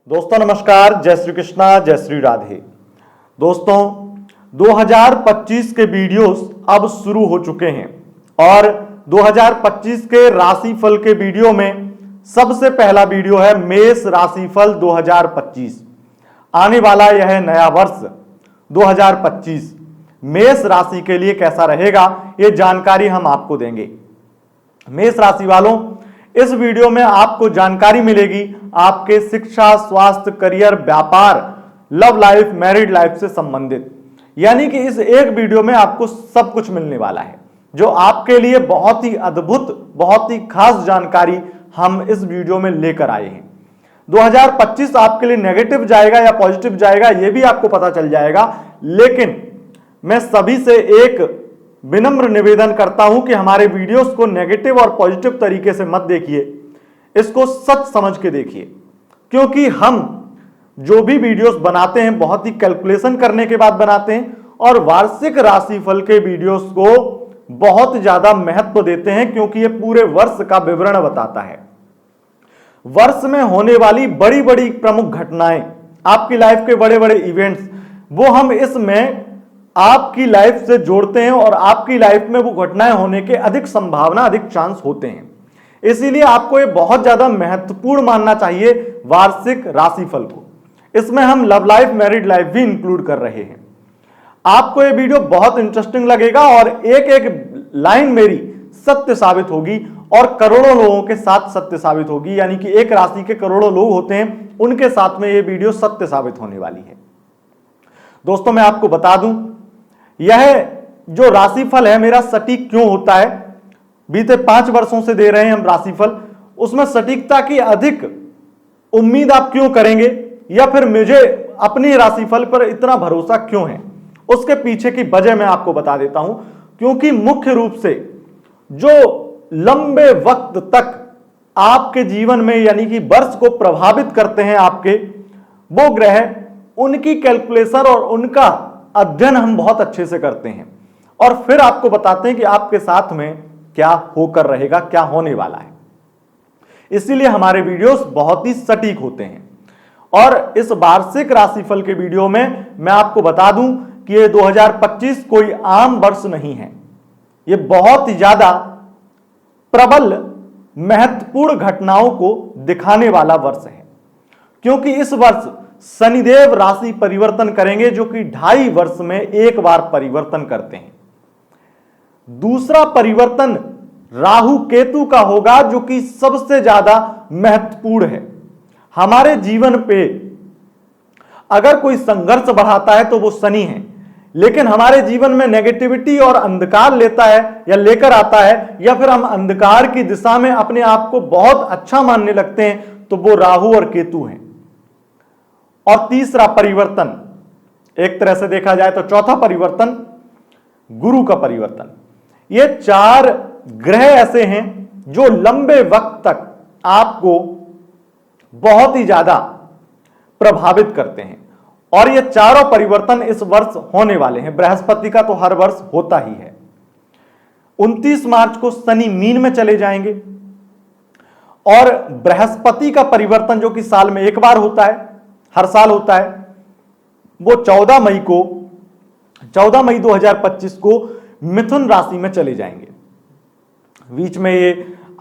दोस्तों नमस्कार, जय श्री कृष्णा, जय श्री राधे। दोस्तों 2025 के वीडियोस अब शुरू हो चुके हैं और 2025 के राशिफल के वीडियो में सबसे पहला वीडियो है मेष राशिफल 2025। आने वाला यह नया वर्ष 2025 मेष राशि के लिए कैसा रहेगा, ये जानकारी हम आपको देंगे। मेष राशि वालों, इस वीडियो में आपको जानकारी मिलेगी आपके शिक्षा, स्वास्थ्य, करियर, व्यापार, लव लाइफ, मैरिड लाइफ से संबंधित। यानी कि इस एक वीडियो में आपको सब कुछ मिलने वाला है, जो आपके लिए बहुत ही अद्भुत, बहुत ही खास जानकारी हम इस वीडियो में लेकर आए हैं। 2025 आपके लिए नेगेटिव जाएगा या पॉजिटिव जाएगा, यह भी आपको पता चल जाएगा। लेकिन मैं सभी से एक विनम्र निवेदन करता हूं कि हमारे वीडियोस को नेगेटिव और पॉजिटिव तरीके से मत देखिए, इसको सच समझ के देखिए, क्योंकि हम जो भी वीडियोस बनाते हैं बहुत ही कैलकुलेशन करने के बाद बनाते हैं और वार्षिक राशिफल के वीडियोस को बहुत ज्यादा महत्व देते हैं, क्योंकि ये पूरे वर्ष का विवरण बताता है। वर्ष में होने वाली बड़ी बड़ी प्रमुख घटनाएं, आपकी लाइफ के बड़े बड़े इवेंट्स, वो हम इसमें आपकी लाइफ से जोड़ते हैं और आपकी लाइफ में वो घटनाएं होने के अधिक संभावना, अधिक चांस होते हैं। इसीलिए आपको ये बहुत ज्यादा महत्वपूर्ण मानना चाहिए वार्षिक राशिफल को। इसमें हम लव लाइफ, मैरिड लाइफ भी इंक्लूड कर रहे हैं। आपको ये वीडियो बहुत इंटरेस्टिंग लगेगा और एक एक लाइन मेरी सत्य साबित होगी और करोड़ों लोगों के साथ सत्य साबित होगी। यानी कि एक राशि के करोड़ों लोग होते हैं, उनके साथ में ये वीडियो सत्य साबित होने वाली है। दोस्तों मैं आपको बता दूं, यह जो राशिफल है मेरा सटीक क्यों होता है। बीते 5 वर्षों से दे रहे हैं हम राशिफल, उसमें सटीकता की अधिक उम्मीद आप क्यों करेंगे, या फिर मुझे अपनी राशिफल पर इतना भरोसा क्यों है, उसके पीछे की वजह मैं आपको बता देता हूं। क्योंकि मुख्य रूप से जो लंबे वक्त तक आपके जीवन में, यानी कि वर्ष को प्रभावित करते हैं आपके, वो ग्रह, उनकी कैलकुलेशन और उनका अध्ययन हम बहुत अच्छे से करते हैं और फिर आपको बताते हैं कि आपके साथ में क्या होकर रहेगा, क्या होने वाला है। इसीलिए हमारे वीडियोस बहुत ही सटीक होते हैं। और इस वार्षिक राशिफल के वीडियो में मैं आपको बता दूं कि ये 2025 कोई आम वर्ष नहीं है, ये बहुत ही ज्यादा प्रबल, महत्वपूर्ण घटनाओं को दिखाने वाला वर्ष है। क्योंकि इस वर्ष शनिदेव राशि परिवर्तन करेंगे, जो कि 2.5 वर्ष में एक बार परिवर्तन करते हैं। दूसरा परिवर्तन राहु केतु का होगा, जो कि सबसे ज्यादा महत्वपूर्ण है। हमारे जीवन पे अगर कोई संघर्ष बढ़ाता है तो वो शनि है, लेकिन हमारे जीवन में नेगेटिविटी और अंधकार लेता है या लेकर आता है, या फिर हम अंधकार की दिशा में अपने आप को बहुत अच्छा मानने लगते हैं, तो वो राहु और केतु हैं। और तीसरा परिवर्तन, एक तरह से देखा जाए तो चौथा परिवर्तन गुरु का परिवर्तन। ये 4 ग्रह ऐसे हैं जो लंबे वक्त तक आपको बहुत ही ज्यादा प्रभावित करते हैं और ये चारों परिवर्तन इस वर्ष होने वाले हैं। बृहस्पति का तो हर वर्ष होता ही है। 29 मार्च को शनि मीन में चले जाएंगे और बृहस्पति का परिवर्तन, जो कि साल में एक बार होता है, हर साल होता है, वो 14 मई 2025 को मिथुन राशि में चले जाएंगे। बीच में ये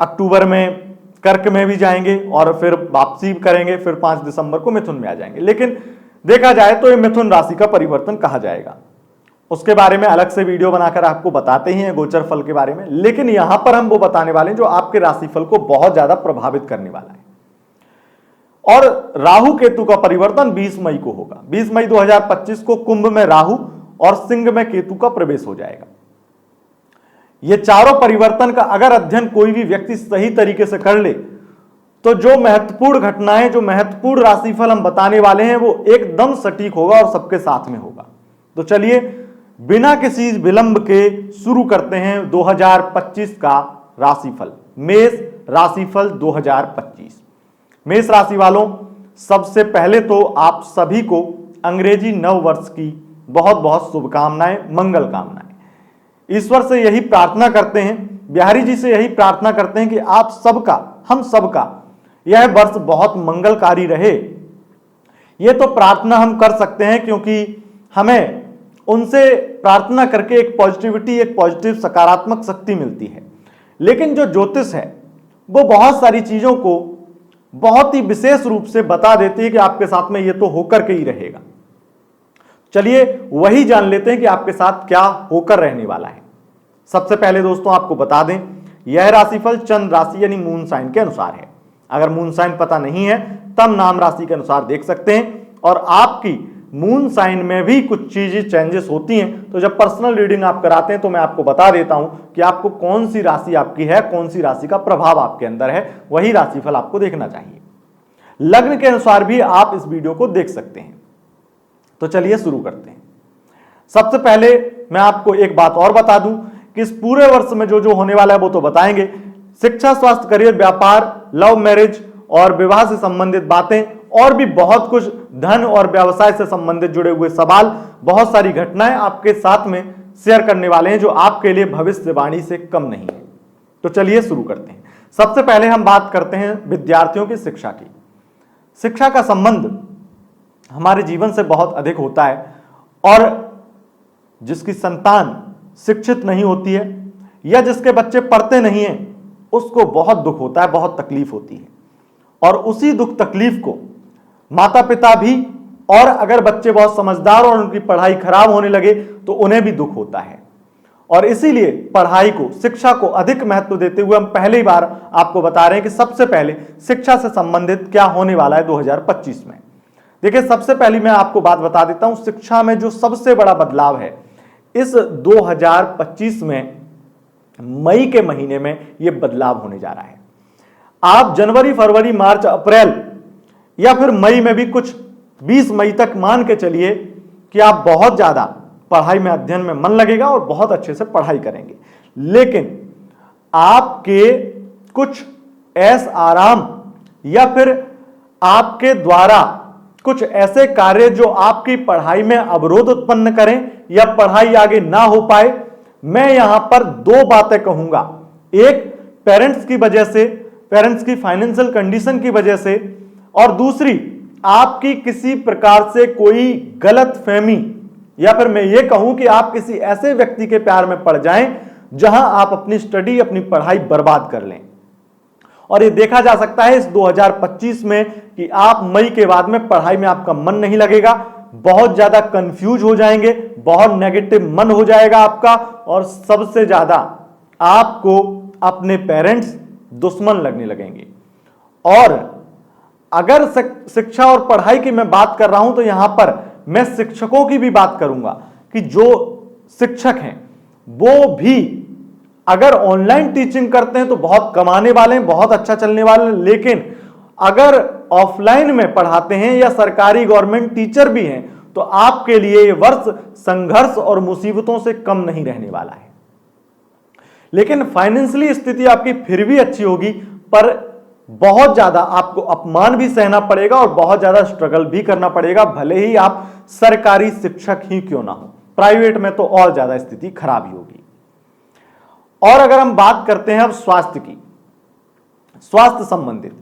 अक्टूबर में कर्क में भी जाएंगे और फिर वापसी करेंगे, फिर 5 दिसंबर को मिथुन में आ जाएंगे। लेकिन देखा जाए तो ये मिथुन राशि का परिवर्तन कहा जाएगा, उसके बारे में अलग से वीडियो बनाकर आपको बताते ही हैं, गोचर फल के बारे में। लेकिन यहां पर हम वो बताने वाले हैं जो आपके राशिफल को बहुत ज्यादा प्रभावित करने वाला है। और राहु केतु का परिवर्तन 20 मई को होगा। 20 मई 2025 को कुंभ में राहु और सिंह में केतु का प्रवेश हो जाएगा। ये चारों परिवर्तन का अगर अध्ययन कोई भी व्यक्ति सही तरीके से कर ले, तो जो महत्वपूर्ण घटनाएं, जो महत्वपूर्ण राशिफल हम बताने वाले हैं, वो एकदम सटीक होगा और सबके साथ में होगा। तो चलिए बिना किसी विलंब के शुरू करते हैं 2025 का राशिफल, मेष राशिफल 2025। मेष राशि वालों, सबसे पहले तो आप सभी को अंग्रेजी नव वर्ष की बहुत बहुत शुभकामनाएं, मंगल कामनाएं। ईश्वर से यही प्रार्थना करते हैं, बिहारी जी से यही प्रार्थना करते हैं कि आप सबका, हम सबका यह वर्ष बहुत मंगलकारी रहे ये तो प्रार्थना हम कर सकते हैं, क्योंकि हमें उनसे प्रार्थना करके एक पॉजिटिविटी, एक पॉजिटिव सकारात्मक शक्ति मिलती है। लेकिन जो ज्योतिष है वो बहुत सारी चीजों को बहुत ही विशेष रूप से बता देती है कि आपके साथ में ये तो होकर के ही रहेगा। चलिए वही जान लेते हैं कि आपके साथ क्या होकर रहने वाला है। सबसे पहले दोस्तों आपको बता दें, यह राशिफल चंद्र राशि यानी मून साइन के अनुसार है। अगर मून साइन पता नहीं है तब नाम राशि के अनुसार देख सकते हैं। और आपकी मून साइन में भी कुछ चीजें चेंजेस होती हैं, तो जब पर्सनल रीडिंग आप कराते हैं तो मैं आपको बता देता हूं कि आपको कौन सी राशि आपकी है, कौन सी राशि का प्रभाव आपके अंदर है, वही राशिफल आपको देखना चाहिए। लग्न के अनुसार भी आप इस वीडियो को देख सकते हैं। तो चलिए शुरू करते हैं। सबसे पहले मैं आपको एक बात और बता दूं कि इस पूरे वर्ष में जो जो होने वाला है वो तो बताएंगे। शिक्षा, स्वास्थ्य, करियर, व्यापार, लव मैरिज और विवाह से संबंधित बातें और भी बहुत कुछ, धन और व्यवसाय से संबंधित जुड़े हुए सवाल, बहुत सारी घटनाएं आपके साथ में शेयर करने वाले हैं जो आपके लिए भविष्यवाणी से कम नहीं है। तो चलिए शुरू करते हैं। सबसे पहले हम बात करते हैं विद्यार्थियों की शिक्षा की। शिक्षा का संबंध हमारे जीवन से बहुत अधिक होता है और जिसकी संतान शिक्षित नहीं होती है या जिसके बच्चे पढ़ते नहीं हैं उसको बहुत दुख होता है, बहुत तकलीफ होती है। और उसी दुख तकलीफ को माता पिता भी, और अगर बच्चे बहुत समझदार और उनकी पढ़ाई खराब होने लगे तो उन्हें भी दुख होता है। और इसीलिए पढ़ाई को, शिक्षा को अधिक महत्व देते हुए हम पहली बार आपको बता रहे हैं कि सबसे पहले शिक्षा से संबंधित क्या होने वाला है 2025 में। देखिए, सबसे पहली मैं आपको बात बता देता हूं, शिक्षा में जो सबसे बड़ा बदलाव है इस 2025 में, मई के महीने में यह बदलाव होने जा रहा है। आप जनवरी, फरवरी, मार्च, अप्रैल या फिर मई में भी कुछ 20 मई तक मान के चलिए कि आप बहुत ज्यादा पढ़ाई में, अध्ययन में मन लगेगा और बहुत अच्छे से पढ़ाई करेंगे। लेकिन आपके कुछ ऐश आराम या फिर आपके द्वारा कुछ ऐसे कार्य जो आपकी पढ़ाई में अवरोध उत्पन्न करें या पढ़ाई आगे ना हो पाए, मैं यहां पर दो बातें कहूंगा। एक, पेरेंट्स की वजह से, पेरेंट्स की फाइनेंशियल कंडीशन की वजह से, और दूसरी आपकी किसी प्रकार से कोई गलत फहमी, या फिर मैं ये कहूं कि आप किसी ऐसे व्यक्ति के प्यार में पड़ जाएं जहां आप अपनी स्टडी, अपनी पढ़ाई बर्बाद कर लें। और ये देखा जा सकता है इस 2025 में कि आप मई के बाद में पढ़ाई में आपका मन नहीं लगेगा, बहुत ज्यादा कंफ्यूज हो जाएंगे, बहुत नेगेटिव मन हो जाएगा आपका, और सबसे ज्यादा आपको अपने पेरेंट्स दुश्मन लगने लगेंगे। और अगर शिक्षा और पढ़ाई की मैं बात कर रहा हूं तो यहां पर मैं शिक्षकों की भी बात करूंगा कि जो शिक्षक हैं वो भी अगर ऑनलाइन टीचिंग करते हैं तो बहुत कमाने वाले हैं, बहुत अच्छा चलने वाले हैं। लेकिन अगर ऑफलाइन में पढ़ाते हैं या सरकारी गवर्नमेंट टीचर भी हैं तो आपके लिए ये वर्ष संघर्ष और मुसीबतों से कम नहीं रहने वाला है। लेकिन फाइनेंशियली स्थिति आपकी फिर भी अच्छी होगी, पर बहुत ज्यादा आपको अपमान भी सहना पड़ेगा और बहुत ज्यादा स्ट्रगल भी करना पड़ेगा, भले ही आप सरकारी शिक्षक ही क्यों ना हो। प्राइवेट में तो और ज्यादा स्थिति खराब ही होगी। और अगर हम बात करते हैं अब स्वास्थ्य की, स्वास्थ्य संबंधित,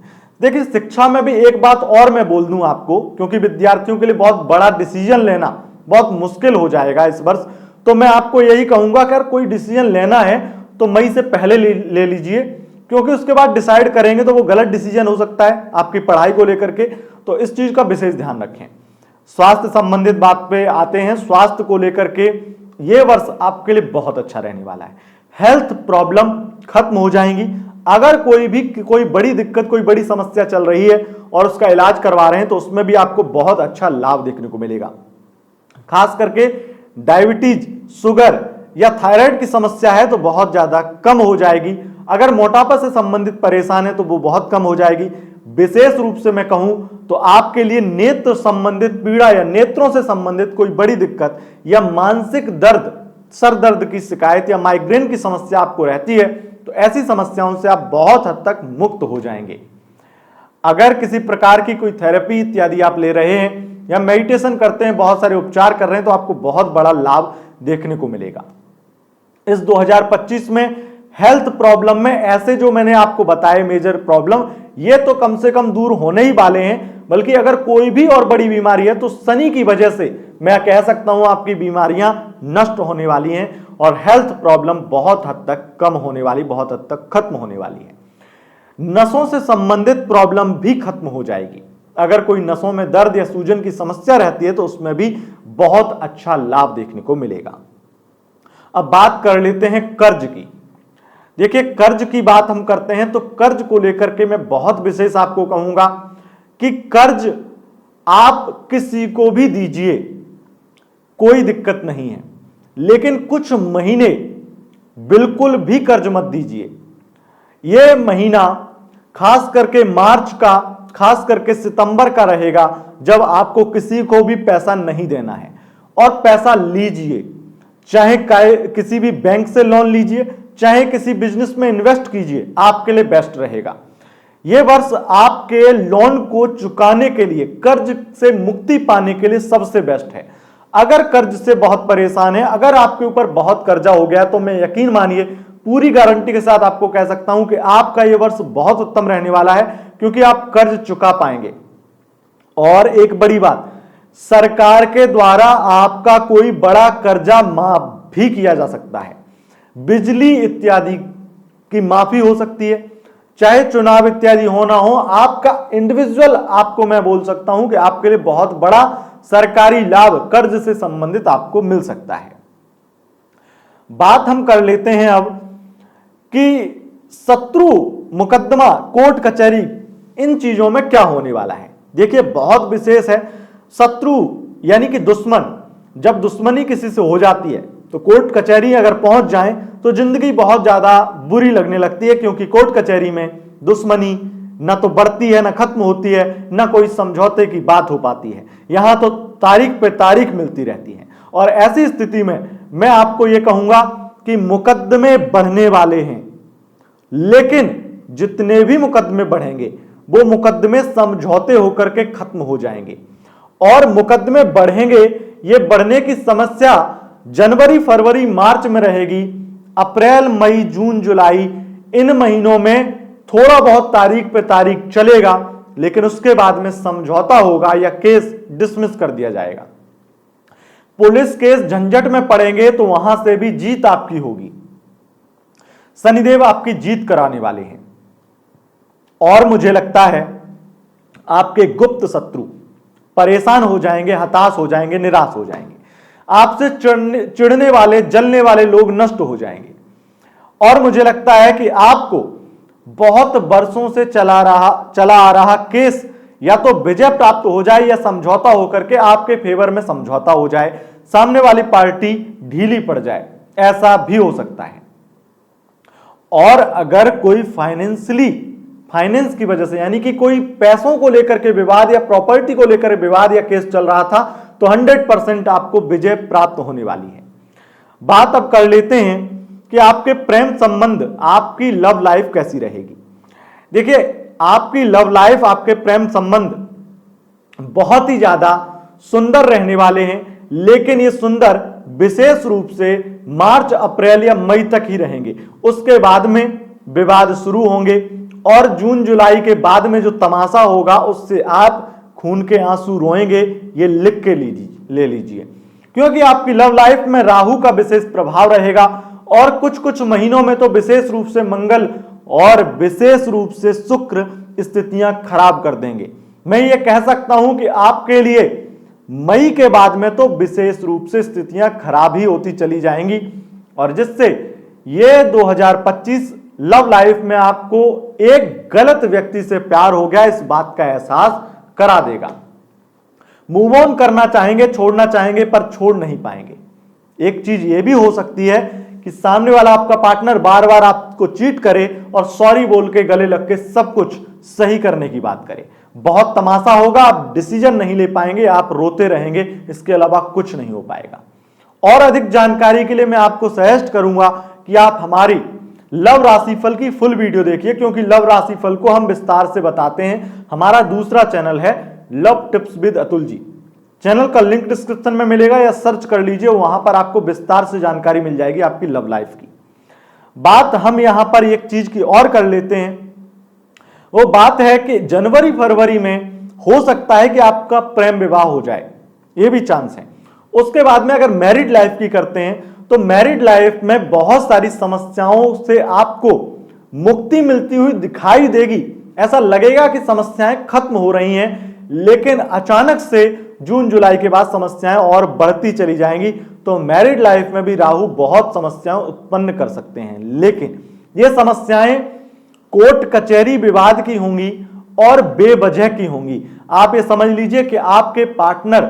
देखिए शिक्षा में भी एक बात और मैं बोल दूं आपको, क्योंकि विद्यार्थियों के लिए बहुत बड़ा डिसीजन लेना बहुत मुश्किल हो जाएगा इस वर्ष, तो मैं आपको यही कहूंगा कि अगर कोई डिसीजन लेना है तो मई से पहले ले लीजिए, क्योंकि उसके बाद डिसाइड करेंगे तो वो गलत डिसीजन हो सकता है आपकी पढ़ाई को लेकर के। तो इस चीज का विशेष ध्यान रखें। स्वास्थ्य संबंधित बात पे आते हैं। स्वास्थ्य को लेकर के ये वर्ष आपके लिए बहुत अच्छा रहने वाला है। हेल्थ प्रॉब्लम खत्म हो जाएंगी। अगर कोई बड़ी दिक्कत, कोई बड़ी समस्या चल रही है और उसका इलाज करवा रहे हैं तो उसमें भी आपको बहुत अच्छा लाभ देखने को मिलेगा। खास करके डायबिटीज, शुगर या थायराइड की समस्या है तो बहुत ज्यादा कम हो जाएगी। अगर मोटापा से संबंधित परेशान है तो वो बहुत कम हो जाएगी। विशेष रूप से मैं कहूं तो आपके लिए नेत्र संबंधित पीड़ा या नेत्रों से संबंधित कोई बड़ी दिक्कत या मानसिक दर्द, सर दर्द की शिकायत या माइग्रेन की समस्या आपको रहती है तो ऐसी समस्याओं से आप बहुत हद तक मुक्त हो जाएंगे। अगर किसी प्रकार की कोई थेरेपी इत्यादि आप ले रहे हैं या मेडिटेशन करते हैं, बहुत सारे उपचार कर रहे हैं तो आपको बहुत बड़ा लाभ देखने को मिलेगा। इस 2025 में हेल्थ प्रॉब्लम में ऐसे जो मैंने आपको बताए मेजर प्रॉब्लम, ये तो कम से कम दूर होने ही वाले हैं, बल्कि अगर कोई भी और बड़ी बीमारी है तो शनि की वजह से मैं कह सकता हूं आपकी बीमारियां नष्ट होने वाली हैं और हेल्थ प्रॉब्लम बहुत हद तक कम होने वाली, बहुत हद तक खत्म होने वाली है। नसों से संबंधित प्रॉब्लम भी खत्म हो जाएगी। अगर कोई नसों में दर्द या सूजन की समस्या रहती है तो उसमें भी बहुत अच्छा लाभ देखने को मिलेगा। अब बात कर लेते हैं कर्ज की। देखिए, कर्ज की बात हम करते हैं तो कर्ज को लेकर के मैं बहुत विशेष आपको कहूंगा कि कर्ज आप किसी को भी दीजिए, कोई दिक्कत नहीं है, लेकिन कुछ महीने बिल्कुल भी कर्ज मत दीजिए। यह महीना खास करके मार्च का, खास करके सितंबर का रहेगा जब आपको किसी को भी पैसा नहीं देना है। और पैसा लीजिए, चाहे किसी भी बैंक से लोन लीजिए, चाहे किसी बिजनेस में इन्वेस्ट कीजिए, आपके लिए बेस्ट रहेगा। यह वर्ष आपके लोन को चुकाने के लिए, कर्ज से मुक्ति पाने के लिए सबसे बेस्ट है। अगर कर्ज से बहुत परेशान है, अगर आपके ऊपर बहुत कर्जा हो गया, तो मैं यकीन मानिए पूरी गारंटी के साथ आपको कह सकता हूं कि आपका यह वर्ष बहुत उत्तम रहने वाला है, क्योंकि आप कर्ज चुका पाएंगे। और एक बड़ी बात, सरकार के द्वारा आपका कोई बड़ा कर्जा माफ भी किया जा सकता है। बिजली इत्यादि की माफी हो सकती है, चाहे चुनाव इत्यादि होना हो, आपका इंडिविजुअल, आपको मैं बोल सकता हूं कि आपके लिए बहुत बड़ा सरकारी लाभ कर्ज से संबंधित आपको मिल सकता है। बात हम कर लेते हैं अब कि शत्रु, मुकदमा, कोर्ट कचहरी, इन चीजों में क्या होने वाला है। देखिए, बहुत विशेष है। शत्रु यानी कि दुश्मन, जब दुश्मनी किसी से हो जाती है तो कोर्ट कचहरी अगर पहुंच जाए तो जिंदगी बहुत ज्यादा बुरी लगने लगती है, क्योंकि कोर्ट कचहरी में दुश्मनी ना तो बढ़ती है, ना खत्म होती है, ना कोई समझौते की बात हो पाती है। यहां तो तारीख पे तारीख मिलती रहती है। और ऐसी स्थिति में मैं आपको यह कहूंगा कि मुकदमे बढ़ने वाले हैं, लेकिन जितने भी मुकदमे बढ़ेंगे वो मुकदमे समझौते होकर के खत्म हो जाएंगे। और मुकदमे बढ़ेंगे, ये बढ़ने की समस्या जनवरी, फरवरी, मार्च में रहेगी। अप्रैल, मई, जून, जुलाई, इन महीनों में थोड़ा बहुत तारीख पे तारीख चलेगा, लेकिन उसके बाद में समझौता होगा या केस डिसमिस कर दिया जाएगा। पुलिस केस झंझट में पड़ेंगे तो वहां से भी जीत आपकी होगी। शनिदेव आपकी जीत कराने वाले हैं। और मुझे लगता है आपके गुप्त शत्रु परेशान हो जाएंगे, हताश हो जाएंगे, निराश हो जाएंगे। आपसे चिढ़ने वाले, जलने वाले लोग नष्ट हो जाएंगे। और मुझे लगता है कि आपको बहुत वर्षों से चला आ रहा केस या तो विजय प्राप्त हो जाए या समझौता होकर के आपके फेवर में समझौता हो जाए, सामने वाली पार्टी ढीली पड़ जाए, ऐसा भी हो सकता है। और अगर कोई फाइनेंस की वजह से, यानी कि कोई पैसों को लेकर के विवाद या प्रॉपर्टी को लेकर विवाद या केस चल रहा था, तो 100% आपको विजय प्राप्त होने वाली है। बात अब कर लेते हैं कि आपके प्रेम संबंध, आपकी लव लाइफ कैसी रहेगी। देखिए, आपकी लव लाइफ, आपके प्रेम संबंध बहुत ही ज्यादा सुंदर रहने वाले हैं, लेकिन ये सुंदर विशेष रूप से मार्च, अप्रैल या मई तक ही रहेंगे। उसके बाद में विवाद शुरू होंगे और जून, जुलाई के बाद में जो तमाशा होगा उससे आप खून के आंसू रोएंगे, ये लिख के ले लीजिए। क्योंकि आपकी लव लाइफ में राहु का विशेष प्रभाव रहेगा और कुछ कुछ महीनों में तो विशेष रूप से मंगल और विशेष रूप से शुक्र स्थितियां खराब कर देंगे। मैं ये कह सकता हूं कि आपके लिए मई के बाद में तो विशेष रूप से स्थितियां खराब ही होती चली जाएंगी, और जिससे ये 2025 लव लाइफ में आपको एक गलत व्यक्ति से प्यार हो गया, इस बात का एहसास करा देगा। मूव ऑन करना चाहेंगे, छोड़ना चाहेंगे, पर छोड़ नहीं पाएंगे। एक चीज ये भी हो सकती है कि सामने वाला आपका पार्टनर बार बार आपको चीट करे और सॉरी बोल के गले लग के सब कुछ सही करने की बात करे। बहुत तमाशा होगा, आप डिसीजन नहीं ले पाएंगे, आप रोते रहेंगे, इसके अलावा कुछ नहीं हो पाएगा। और अधिक जानकारी के लिए मैं आपको सजेस्ट करूंगा कि आप हमारी लव राशिफल की फुल वीडियो देखिए, क्योंकि लव राशिफल को हम विस्तार से बताते हैं। हमारा दूसरा चैनल है love tips with Atul ji. Channel का लिंक डिस्क्रिप्शन में मिलेगा या सर्च कर लीजिए, वहां पर आपको विस्तार से जानकारी मिल जाएगी आपकी लव लाइफ की। बात हम यहां पर एक चीज की और कर लेते हैं, वो बात है कि जनवरी फरवरी में हो सकता है कि आपका प्रेम विवाह हो जाए, ये भी चांस है। उसके बाद में अगर मैरिड लाइफ की करते हैं तो मैरिड लाइफ में बहुत सारी समस्याओं से आपको मुक्ति मिलती हुई दिखाई देगी। ऐसा लगेगा कि समस्याएं खत्म हो रही हैं, लेकिन अचानक से जून जुलाई के बाद समस्याएं और बढ़ती चली जाएंगी। तो मैरिड लाइफ में भी राहु बहुत समस्याएं उत्पन्न कर सकते हैं, लेकिन ये समस्याएं कोर्ट कचहरी विवाद की होंगी और बेवजह की होंगी। आप ये समझ लीजिए कि आपके पार्टनर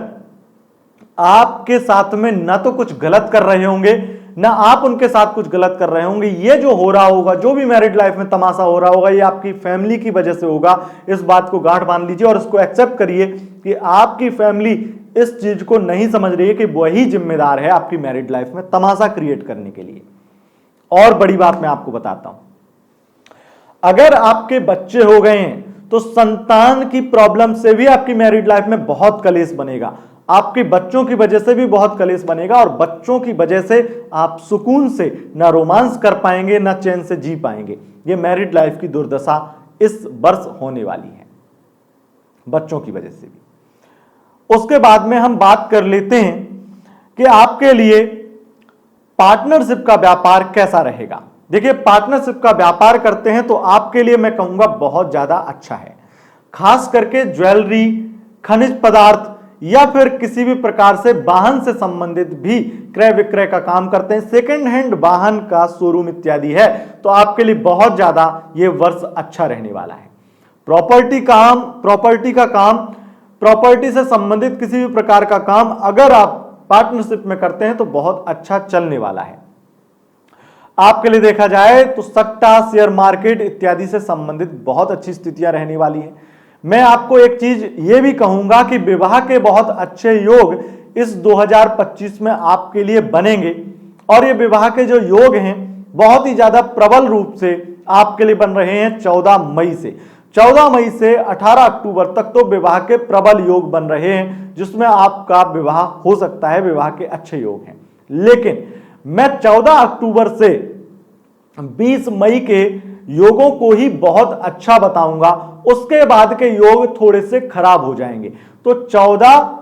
आपके साथ में ना तो कुछ गलत कर रहे होंगे, ना आप उनके साथ कुछ गलत कर रहे होंगे। ये जो हो रहा होगा, जो भी मैरिड लाइफ में तमाशा हो रहा होगा, ये आपकी फैमिली की वजह से होगा। इस बात को गांठ बांध लीजिए और इसको एक्सेप्ट करिए कि आपकी फैमिली इस चीज को नहीं समझ रही है कि वही जिम्मेदार है आपकी मैरिड लाइफ में तमाशा क्रिएट करने के लिए। और बड़ी बात मैं आपको बताता हूं, अगर आपके बच्चे हो गए हैं तो संतान की प्रॉब्लम से भी आपकी मैरिड लाइफ में बहुत कलेश बनेगा। आपके बच्चों की वजह से भी बहुत कलेश बनेगा और बच्चों की वजह से आप सुकून से ना रोमांस कर पाएंगे, ना चैन से जी पाएंगे। ये मैरिड लाइफ की दुर्दशा इस वर्ष होने वाली है, बच्चों की वजह से भी। उसके बाद में हम बात कर लेते हैं कि आपके लिए पार्टनरशिप का व्यापार कैसा रहेगा। देखिए, पार्टनरशिप का व्यापार करते हैं तो आपके लिए मैं कहूंगा बहुत ज्यादा अच्छा है। खास करके ज्वेलरी, खनिज पदार्थ या फिर किसी भी प्रकार से वाहन से संबंधित भी क्रय विक्रय का काम करते हैं, सेकेंड हैंड वाहन का शोरूम इत्यादि है, तो आपके लिए बहुत ज्यादा ये वर्ष अच्छा रहने वाला है। प्रॉपर्टी का काम, प्रॉपर्टी से संबंधित किसी भी प्रकार का काम अगर आप पार्टनरशिप में करते हैं तो बहुत अच्छा चलने वाला है। आपके लिए देखा जाए तो सट्टा, शेयर मार्केट इत्यादि से संबंधित बहुत अच्छी स्थितियां रहने वाली हैं। मैं आपको एक चीज ये भी कहूंगा कि विवाह के बहुत अच्छे योग इस 2025 में आपके लिए बनेंगे और ये विवाह के जो योग हैं बहुत ही ज्यादा प्रबल रूप से आपके लिए बन रहे हैं। 14 मई से 18 अक्टूबर तक तो विवाह के प्रबल योग बन रहे हैं, जिसमें आपका विवाह हो सकता है। विवाह के अच्छे योग हैं, लेकिन मैं 14 अक्टूबर से 20 मई के योगों को ही बहुत अच्छा बताऊंगा। उसके बाद के योग थोड़े से खराब हो जाएंगे। तो 14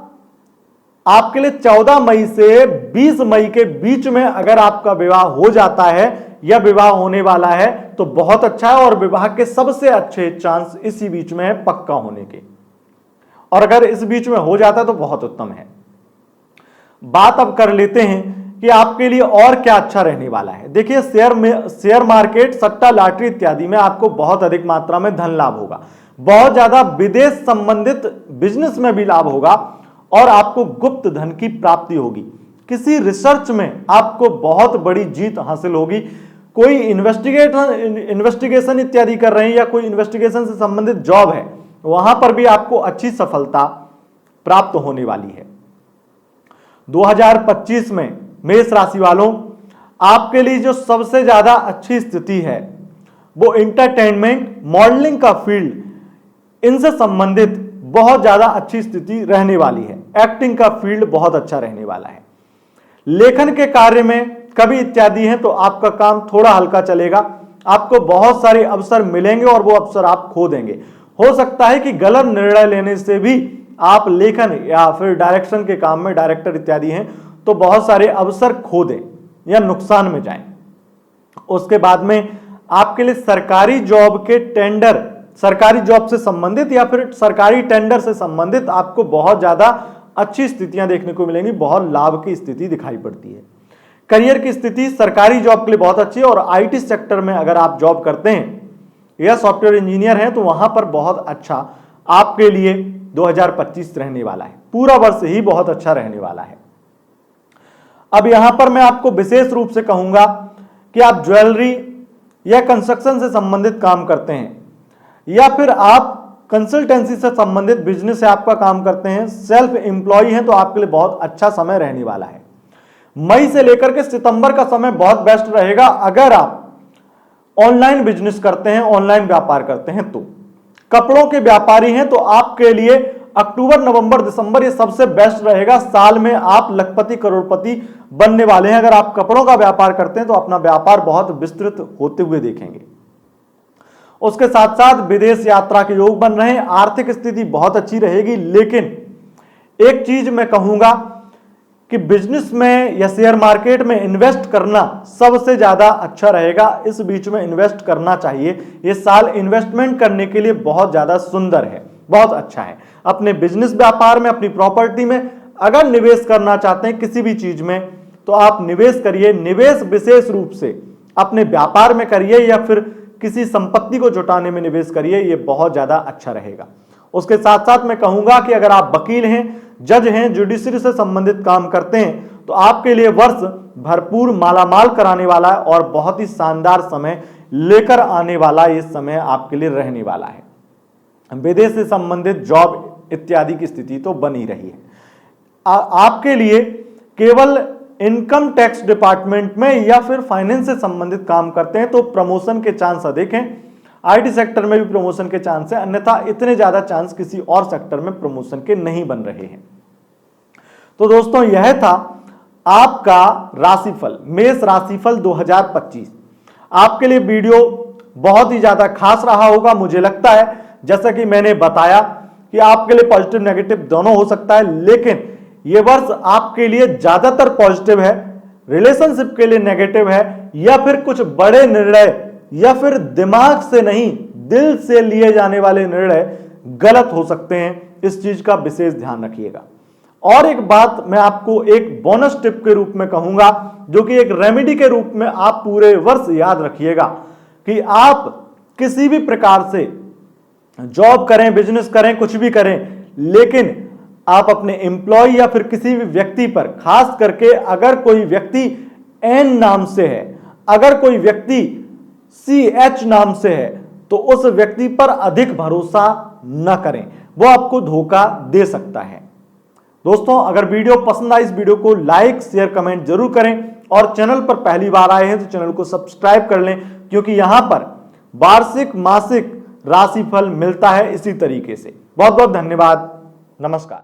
आपके लिए 14 मई से 20 मई के बीच में अगर आपका विवाह हो जाता है या विवाह होने वाला है तो बहुत अच्छा है, और विवाह के सबसे अच्छे चांस इसी बीच में है पक्का होने के, और अगर इस बीच में हो जाता है तो बहुत उत्तम है। बात अब कर लेते हैं कि आपके लिए और क्या अच्छा रहने वाला है। देखिए, शेयर मार्केट, सट्टा, लॉटरी इत्यादि में आपको बहुत अधिक मात्रा में धन लाभ होगा। बहुत ज्यादा विदेश संबंधित बिजनेस में भी लाभ होगा और आपको गुप्त धन की प्राप्ति होगी। किसी रिसर्च में आपको बहुत बड़ी जीत हासिल होगी। कोई इन्वेस्टिगेशन इत्यादि कर रहे हैं या कोई इन्वेस्टिगेशन से संबंधित जॉब है, वहां पर भी आपको अच्छी सफलता प्राप्त होने वाली है। 2025 में मेष राशि वालों, आपके लिए जो सबसे ज्यादा अच्छी स्थिति है वो एंटरटेनमेंट, मॉडलिंग का फील्ड, इनसे संबंधित बहुत ज्यादा अच्छी स्थिति रहने वाली है। एक्टिंग का फील्ड बहुत अच्छा रहने वाला है। लेखन के कार्य में कवि इत्यादि हैं तो आपका काम थोड़ा हल्का चलेगा। आपको बहुत सारे अवसर मिलेंगे और वो अवसर आप खो देंगे। हो सकता है कि गलत निर्णय लेने से भी आप लेखन या फिर डायरेक्शन के काम में, डायरेक्टर इत्यादि हैं, तो बहुत सारे अवसर खो दें या नुकसान में जाएं। उसके बाद में आपके लिए सरकारी जॉब के टेंडर, सरकारी जॉब से संबंधित या फिर सरकारी टेंडर से संबंधित आपको बहुत ज्यादा अच्छी स्थितियां देखने को मिलेंगी। बहुत लाभ की स्थिति दिखाई पड़ती है। करियर की स्थिति सरकारी जॉब के लिए बहुत अच्छी है, और आईटी सेक्टर में अगर आप जॉब करते हैं या सॉफ्टवेयर इंजीनियर हैं तो वहां पर बहुत अच्छा आपके लिए 2025 रहने वाला है। पूरा वर्ष ही बहुत अच्छा रहने वाला है। अब यहां पर मैं आपको विशेष रूप से कहूंगा कि आप ज्वेलरी या कंस्ट्रक्शन से संबंधित काम करते हैं या फिर आप कंसल्टेंसी से संबंधित बिजनेस से आपका काम करते हैं, सेल्फ एम्प्लॉय हैं, तो आपके लिए बहुत अच्छा समय रहने वाला है। मई से लेकर के सितंबर का समय बहुत बेस्ट रहेगा अगर आप ऑनलाइन बिजनेस करते हैं, ऑनलाइन व्यापार करते हैं। तो कपड़ों के व्यापारी हैं तो आपके लिए अक्टूबर, नवंबर, दिसंबर ये सबसे बेस्ट रहेगा। साल में आप लखपति करोड़पति बनने वाले हैं। अगर आप कपड़ों का व्यापार करते हैं तो अपना व्यापार बहुत विस्तृत होते हुए देखेंगे। उसके साथ साथ विदेश यात्रा के योग बन रहे हैं। आर्थिक स्थिति बहुत अच्छी रहेगी। लेकिन एक चीज मैं कहूंगा कि बिजनेस में या शेयर मार्केट में इन्वेस्ट करना सबसे ज्यादा अच्छा रहेगा। इस बीच में इन्वेस्ट करना चाहिए। ये साल इन्वेस्टमेंट करने के लिए बहुत ज्यादा सुंदर है, बहुत अच्छा है। अपने बिजनेस व्यापार में, अपनी प्रॉपर्टी में अगर निवेश करना चाहते हैं किसी भी चीज में, तो आप निवेश करिए। निवेश विशेष रूप से अपने व्यापार में करिए या फिर किसी संपत्ति को जुटाने में निवेश करिए, ये बहुत ज्यादा अच्छा रहेगा। उसके साथ साथ मैं कहूंगा कि अगर आप वकील हैं, जज हैं, जुडिशरी से संबंधित काम करते हैं, तो आपके लिए वर्ष भरपूर मालामाल कराने वाला है और बहुत ही शानदार समय लेकर आने वाला ये समय आपके लिए रहने वाला है। विदेश से संबंधित जॉब इत्यादि की स्थिति तो बनी रही है। आपके लिए केवल इनकम टैक्स डिपार्टमेंट में या फिर फाइनेंस से संबंधित काम करते हैं तो प्रमोशन के चांस अधिक हैं। आईटी सेक्टर में भी प्रमोशन के चांस है, अन्यथा इतने ज्यादा चांस किसी और सेक्टर में प्रमोशन के नहीं बन रहे हैं। तो दोस्तों यह था आपका राशिफल, मेष राशिफल 2025। आपके लिए वीडियो बहुत ही ज्यादा खास रहा होगा मुझे लगता है। जैसा कि मैंने बताया कि आपके लिए पॉजिटिव नेगेटिव दोनों हो सकता है, लेकिन यह वर्ष आपके लिए ज्यादातर पॉजिटिव है, रिलेशनशिप के लिए नेगेटिव है, या फिर कुछ बड़े निर्णय या फिर दिमाग से नहीं दिल से लिए जाने वाले निर्णय गलत हो सकते हैं। इस चीज का विशेष ध्यान रखिएगा। और एक बात मैं आपको एक बोनस टिप के रूप में कहूंगा, जो कि एक रेमेडी के रूप में आप पूरे वर्ष याद रखिएगा कि आप किसी भी प्रकार से जॉब करें, बिजनेस करें, कुछ भी करें, लेकिन आप अपने एम्प्लॉय या फिर किसी भी व्यक्ति पर, खास करके अगर कोई व्यक्ति एन नाम से है, अगर कोई व्यक्ति CH नाम से है, तो उस व्यक्ति पर अधिक भरोसा न करें, वो आपको धोखा दे सकता है। दोस्तों अगर वीडियो पसंद आए, इस वीडियो को लाइक शेयर कमेंट जरूर करें और चैनल पर पहली बार आए हैं तो चैनल को सब्सक्राइब कर लें, क्योंकि यहां पर वार्षिक मासिक राशिफल मिलता है इसी तरीके से। बहुत बहुत धन्यवाद। नमस्कार।